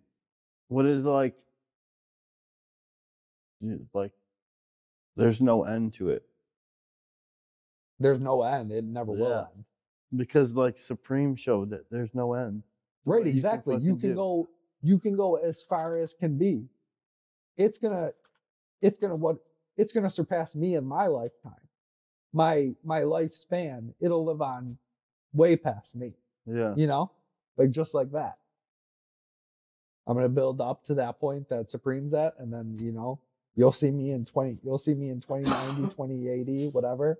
What is there's no end to it. There's no end. It never will end. Because Supreme showed that there's no end. Right, exactly. You can go as far as can be. It's gonna surpass me in my lifetime. My lifespan, it'll live on way past me. Yeah. You know? Just like that. I'm gonna build up to that point that Supreme's at, and then, you'll see me in 2090, 2080, whatever.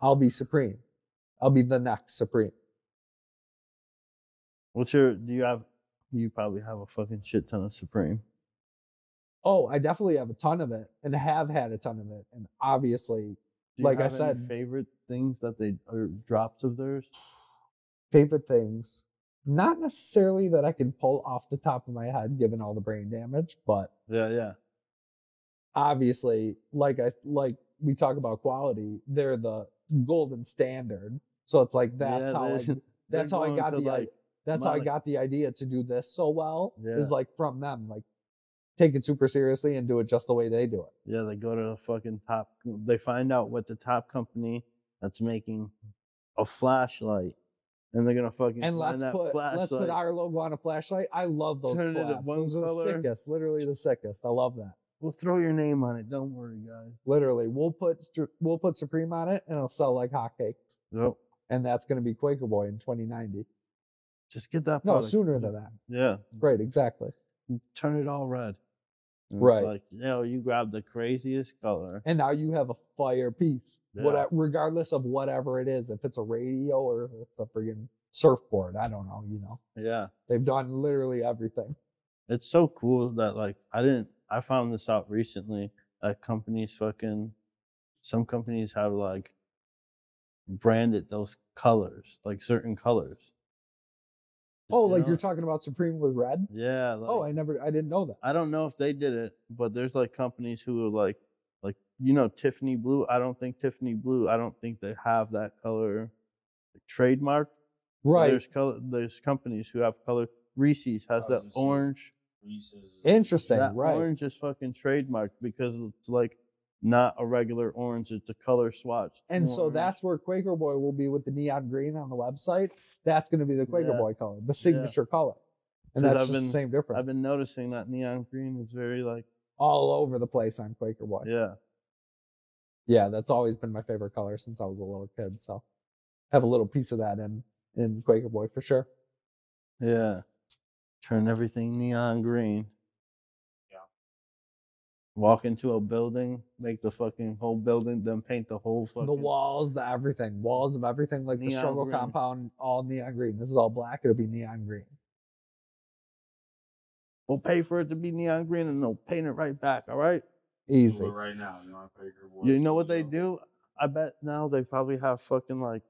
I'll be Supreme. I'll be the next Supreme. You probably have a fucking shit ton of Supreme. Oh, I definitely have a ton of it and have had a ton of it. And obviously, like I said, favorite things or drops of theirs? Favorite things. Not necessarily that I can pull off the top of my head, given all the brain damage, but yeah. Obviously, like we talk about quality, they're the golden standard. So it's that's how I got the idea to do this so well. Yeah. Is from them, take it super seriously and do it just the way they do it. Yeah, they go to the fucking top. They find out what the top company that's making a flashlight. And they're gonna fucking let's put our logo on a flashlight. I love those collabs. Those are the sickest, literally the sickest. I love that. We'll throw your name on it. Don't worry, guys. Literally, we'll put Supreme on it, and it'll sell like hotcakes. Yep. And that's gonna be Quaker Boy in 2090. Just get that. No, sooner than that. Yeah. Right. Exactly. Turn it all red. And right. You grab the craziest color. And now you have a fire piece. Yeah. Regardless of whatever it is, if it's a radio or if it's a friggin' surfboard, I don't know, Yeah. They've done literally everything. It's so cool that I found this out recently that some companies have branded those colors, certain colors. Oh, you're talking about Supreme with red? Yeah. I didn't know that. I don't know if they did it, but there's companies who are Tiffany blue. I don't think they have that color trademark. Right. There's companies who have color Reese's has I was that just saying. orange. Reese's. Interesting, That right? orange is fucking trademarked because it's like not a regular orange. It's a color swatch. And so orange. that's where Quaker Boy will be with the neon green on the website. That's going to be the Quaker Yeah. Boy color, the signature color. And 'Cause that's I've just the been- same difference. I've been noticing that neon green is very like, all over the place on Quaker Boy. yeah. Yeah, that's always been my favorite color since I was a little kid. So have a little piece of that in Quaker Boy for sure. Yeah. Turn everything neon green. Yeah. Walk into a building, make the fucking whole building, then paint the whole fucking... The walls, the everything. Walls of everything, like the Neon struggle green. compound, all neon green. This is all black, it'll be neon green. We'll pay for it to be neon green and they'll paint it right back, all right? Easy. Do it right now. You want Quaker Boy? You know what they Studio? do? I bet now they probably have fucking like...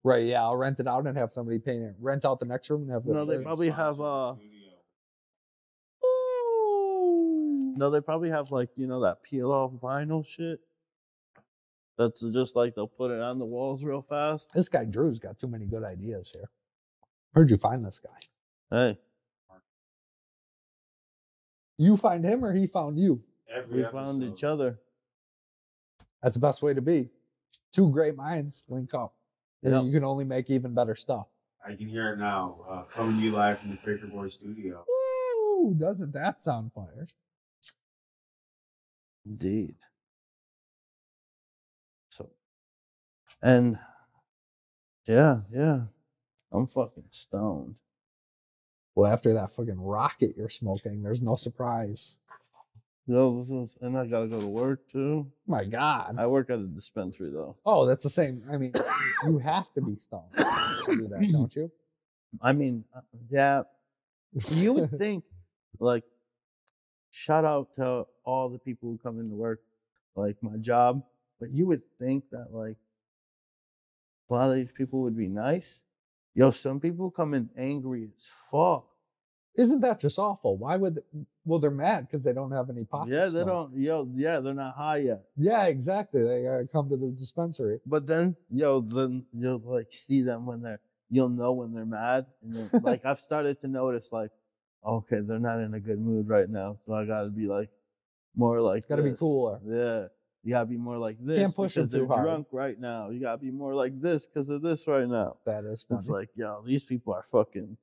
Right, yeah, I'll rent it out and have somebody paint it. Rent out the next room and have No, they the probably have... Sponsor the studio. No, they probably have like, you know, that peel off vinyl shit. That's just like they'll put it on the walls real fast. This guy Drew's got too many good ideas here. Where'd you find this guy? Hey, You find him or he found you? Every we found episode. each other. That's the best way to be. Two great minds link up. And Yep. you can only make even better stuff. I can hear it now. Coming to you live from the Quaker Boy studio. Ooh, doesn't that sound fire? Indeed. So, and yeah, I'm fucking stoned. Well, after that fucking rocket you're smoking, there's no surprise. Yo, and I gotta go to work too. My God. I work at a dispensary though. Oh, that's the same. I mean, you have to be stoned to do that, don't you? I mean, yeah, you would think, like, shout out to all the people who come into work, like my job, but you would think that, like, a lot of these people would be nice. Yo, some people come in angry as fuck. Isn't that just awful? Why would? Well, they're mad because they don't have any pot. to Yeah, they smoke. don't, they're not high yet. Yeah, exactly. They gotta come to the dispensary. But then, then you'll, like, see them you'll know when they're mad. And then, like, I've started to notice, like, okay, they're not in a good mood right now. So I gotta be, like, more like Gotta be this. cooler. Yeah. You gotta be more like this. Can't push 'em because they're too hard. drunk right now. You gotta be more like this because of this right now. That is funny. It's like, yo, these people are fucking.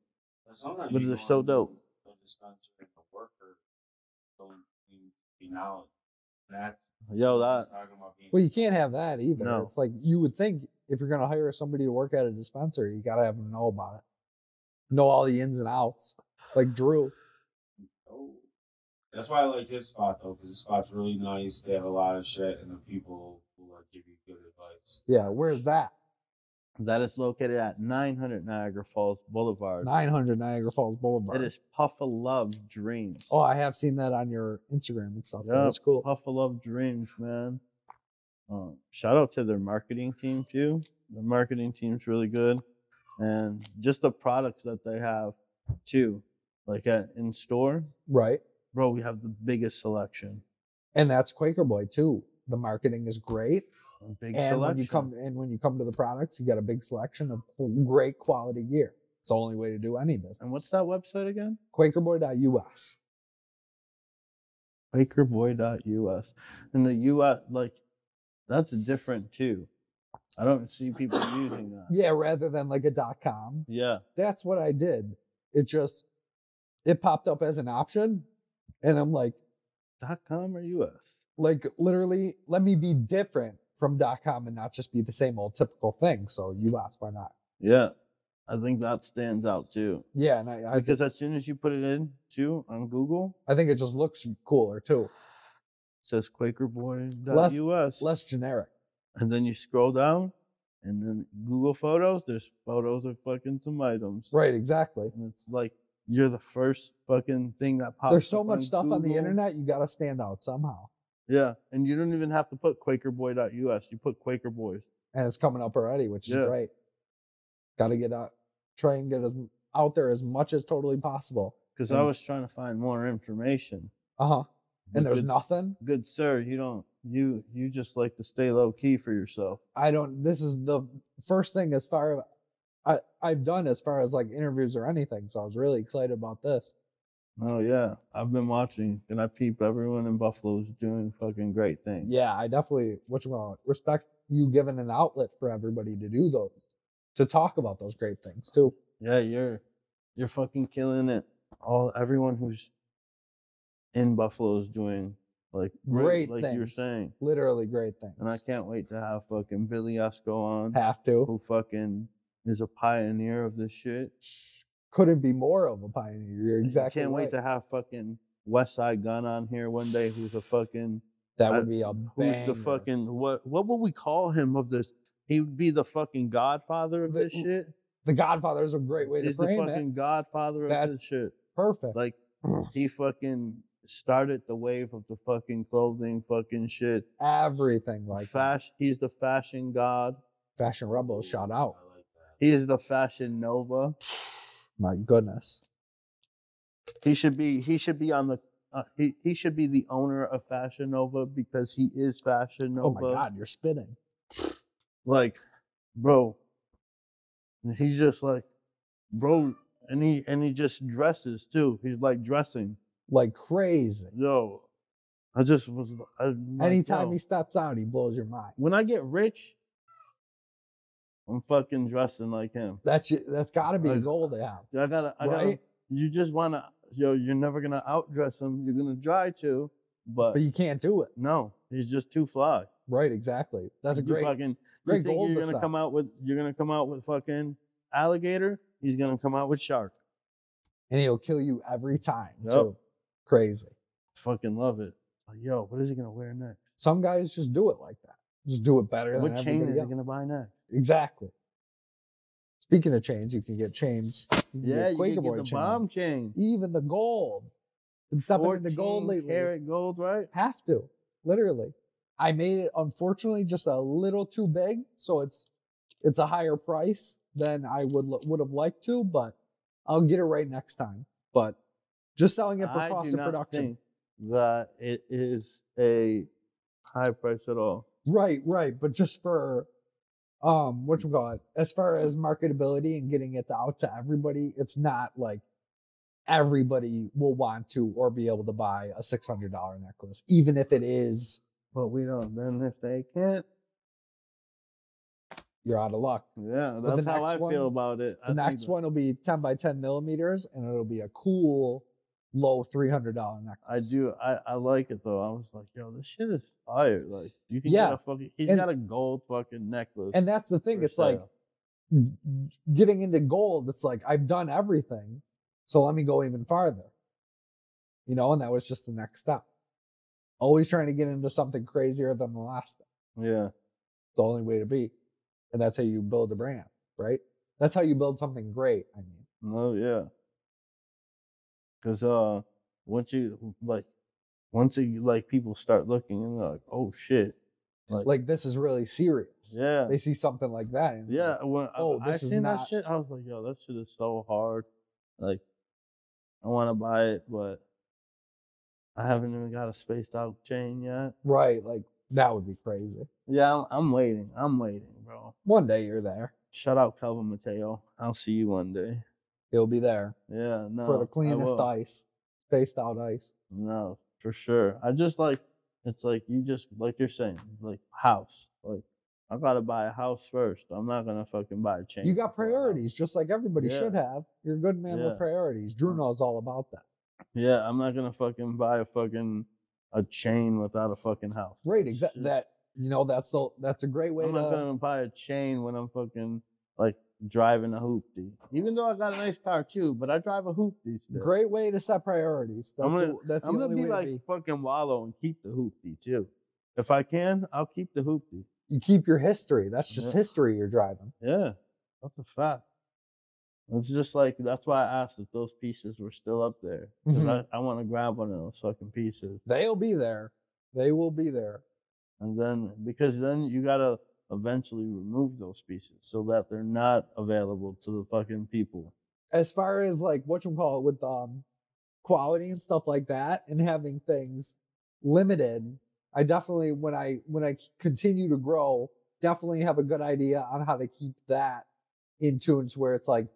Sometimes But you they're go so into dope. The dispensary and the worker don't be knowledge. That's Yo, what he's that. talking about being Well, you can't have that either. No. It's like you would think if you're gonna hire somebody to work at a dispensary, you gotta have them know about it, know all the ins and outs. Like Drew. Oh. That's why I like his spot though, because his spot's really nice. They have a lot of shit, and the people will like give you good advice. Yeah, where's that? That is located at 900 Niagara Falls Boulevard. 900 Niagara Falls Boulevard. It is Puff of Love Dreams. Oh, I have seen that on your Instagram and stuff. Yeah, That's cool. Puff of Love Dreams, man. Shout out to their marketing team too. The marketing team's really good, and just the products that they have too. Like in store, Right. bro, we have the biggest selection. And that's Quaker Boy too. The marketing is great. Big And selection. when you come to the products, you got a big selection of great quality gear. It's the only way to do any business. And what's that website again? Quakerboy.us. Quakerboy.us. And the US, like, that's different too. I don't see people using that. Yeah, rather than like a .com. Yeah. That's what I did. It popped up as an option, and I'm like .com or US? literally, let me be different from .com and not just be the same old typical thing. So US, why not? Yeah. I think that stands out too. Yeah, and I Because as soon as you put it in too on Google, think it just looks cooler too. it says Quakerboy.us. Less generic. And then you scroll down, and then Google Photos, there's photos of fucking some items. Right, exactly. And it's like, you're the first fucking thing that pops There's so up much stuff on the Google. internet, you got to stand out somehow. Yeah. And you don't even have to put Quakerboy.us. You put Quaker Boys. And it's coming up already, which is Yeah. great. Got to get out, try and get out there as much as totally possible. Because I was trying to find more information. Uh-huh. And there's Good- nothing. Good sir, you just like to stay low key for yourself. This is the first thing as far I've done as far as like interviews or anything. So I was really excited about this. Oh yeah, I've been watching, and I peep everyone in Buffalo's doing fucking great things. Yeah, I definitely respect you giving an outlet for everybody to do those, to talk about those great things too. Yeah, you're fucking killing it. Everyone who's in Buffalo is doing like Great like things. you're saying. Literally great things. And I can't wait to have fucking Billy Esco on. Have to. Who fucking is a pioneer of this shit. Couldn't be more of a pioneer. You're exactly Can't right. wait to have fucking West Side Gun on here one day, who's a fucking That would be a banger. Who's the fucking what would we call him of this? He would be the fucking godfather of this shit. The Godfather is a great way to frame it. He's the fucking godfather of this shit. Perfect. Like he fucking started the wave of the fucking clothing fucking shit. Everything like that. He's the fashion god. Fashion Rebel, shout out. I like that. He is the fashion nova. My goodness. He should be on the he should be the owner of Fashion Nova because he is Fashion Nova. Oh my God, you're spitting. Like, bro, he's just like, bro, and he just dresses too. He's like dressing like crazy. Yo, I just was. Anytime he steps out, he blows your mind. When I get rich, I'm fucking dressing like him. That's got to be a goal to have. I gotta. You just wanna. You're never gonna outdress him. You're gonna try to, but you can't do it. No, he's just too fly. Right, exactly. That's a great goal. You're gonna come out with fucking alligator. He's gonna come out with shark, and he'll kill you every time. Yep. Too. Crazy. Fucking love it. Like, yo, what is he gonna wear next? Some guys just do it like that. Just do it better than everybody else. What chain is he gonna buy next? Exactly. Speaking of chains, you can get chains. You can get the chains. Bomb chain. Even the gold. Been stepping into gold lately. Karat gold, right? Have to. Literally. I made it, unfortunately, just a little too big, so it's a higher price than I would have liked to, but I'll get it right next time. But just selling it for cost of production. Think that it is a high price at all. Right. But just for as far as marketability and getting it out to everybody, it's not like everybody will want to or be able to buy a $600 necklace, even if it is. But we don't. Then if they can't, you're out of luck. Yeah, that's how I feel about it. The next one will be 10 by 10 millimeters, and it'll be a cool low $300 necklace. I like it though. I was like, yo, this shit is fire. Like you can get a fucking. He's got a gold fucking necklace. And that's the thing. It's like getting into gold. It's like I've done everything, so let me go even farther. And that was just the next step. Always trying to get into something crazier than the last thing. Yeah, the only way to be, and that's how you build a brand, right? That's how you build something great. I mean. Oh yeah. Because once people start looking and they're like, oh shit, like this is really serious. Yeah, they see something like that. And yeah, like, I seen that shit. I was like, yo, that shit is so hard. Like, I want to buy it, but I haven't even got a spaced out chain yet. Right, like that would be crazy. Yeah, I'm waiting, bro. One day you're there. Shout out Calvin Mateo. I'll see you one day. He'll be there. Yeah, no. For the cleanest ice. Spaced out ice. No, for sure. I just like, it's like you just, like you're saying, like house. Like, I gotta buy a house first. I'm not gonna fucking buy a chain. You got priorities, just like everybody should have. You're a good man with priorities. Drew knows all about that. Yeah, I'm not gonna fucking buy a chain without a fucking house. Right, exactly. That's a great way I'm not gonna buy a chain when I'm fucking like driving a hoopty. Even though I got a nice car too, but I drive a hoopty still. Great way to set priorities. I'm gonna be like fucking Wallow and keep the hoopty too. If I can, I'll keep the hoopty. You keep your history. That's just history you're driving. Yeah, that's a fact. It's just like, that's why I asked if those pieces were still up there. I want to grab one of those fucking pieces. They'll be there. They will be there. And then, because then you gotta eventually remove those pieces so that they're not available to the fucking people. As far as like with quality and stuff like that, and having things limited, I definitely, when I continue to grow, definitely have a good idea on how to keep that in tunes where it's like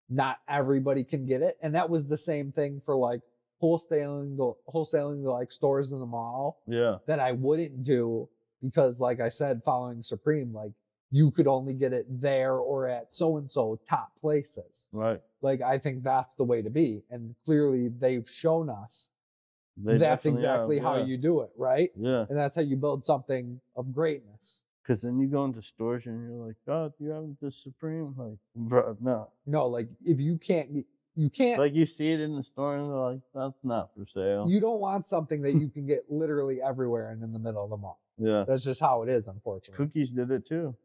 not everybody can get it. And that was the same thing for like wholesaling to like stores in the mall. Yeah. That I wouldn't do because, like I said, following Supreme, like you could only get it there or at so-and-so top places. Right. Like, I think that's the way to be. And clearly they've shown us that's exactly how you do it, right? Yeah. And that's how you build something of greatness. Because then you go into stores and you're like, God, you have this Supreme? Like, bro, no. No, like if you can't. Like you see it in the store and they're like, that's not for sale. You don't want something that you can get literally everywhere and in the middle of the mall. Yeah. That's just how it is, unfortunately. Cookies did it too.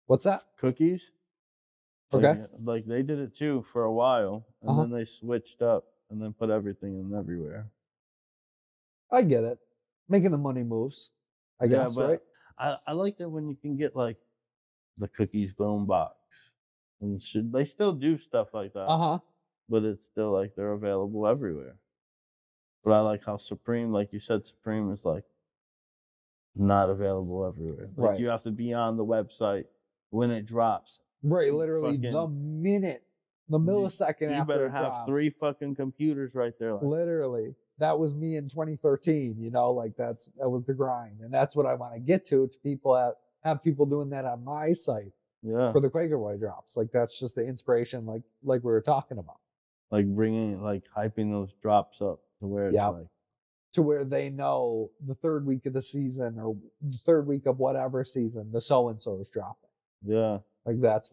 What's that? Cookies? Okay. Like they did it too for a while. And then they switched up and then put everything in everywhere. I get it. Making the money moves, I guess, right? I like that when you can get like the Cookies Boom box. And they still do stuff like that. But it's still like they're available everywhere. But I like how Supreme, like you said, Supreme is like not available everywhere. Like you have to be on the website when it drops. Right, literally the millisecond you after better it have drops. 3 fucking computers right there. Like. Literally. That was me in 2013, you know, like that was the grind. And that's what I want to get to people have people doing that on my site. Yeah. For the Quaker Boy drops. Like that's just the inspiration like we were talking about. Like hyping those drops up to where it's like. To where they know the third week of the season or the third week of whatever season, the so-and-so is dropping. Yeah. Like that's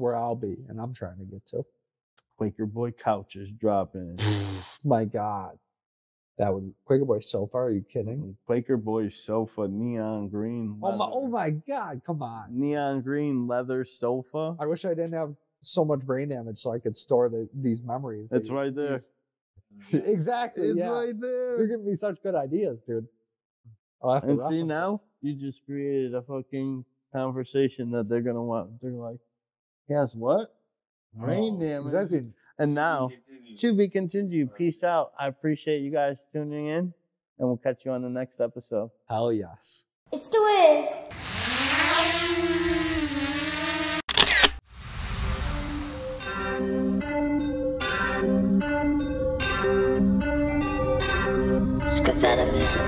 where I'll be and I'm trying to get to. Quaker Boy couches dropping. My God. That would Quaker Boy sofa, are you kidding? Quaker Boy sofa, neon green leather. Oh my God, come on. Neon green leather sofa. I wish I didn't have so much brain damage so I could store these memories. It's right there. Exactly. It's right there. You're giving me such good ideas, dude. I'll have to and see now, you just created a fucking conversation that they're gonna want. They're like, yes, what? Brain damage. Exactly. And now, to be continued. Peace out. I appreciate you guys tuning in, and we'll catch you on the next episode. Hell yes. It's the Wiz. Skip that music.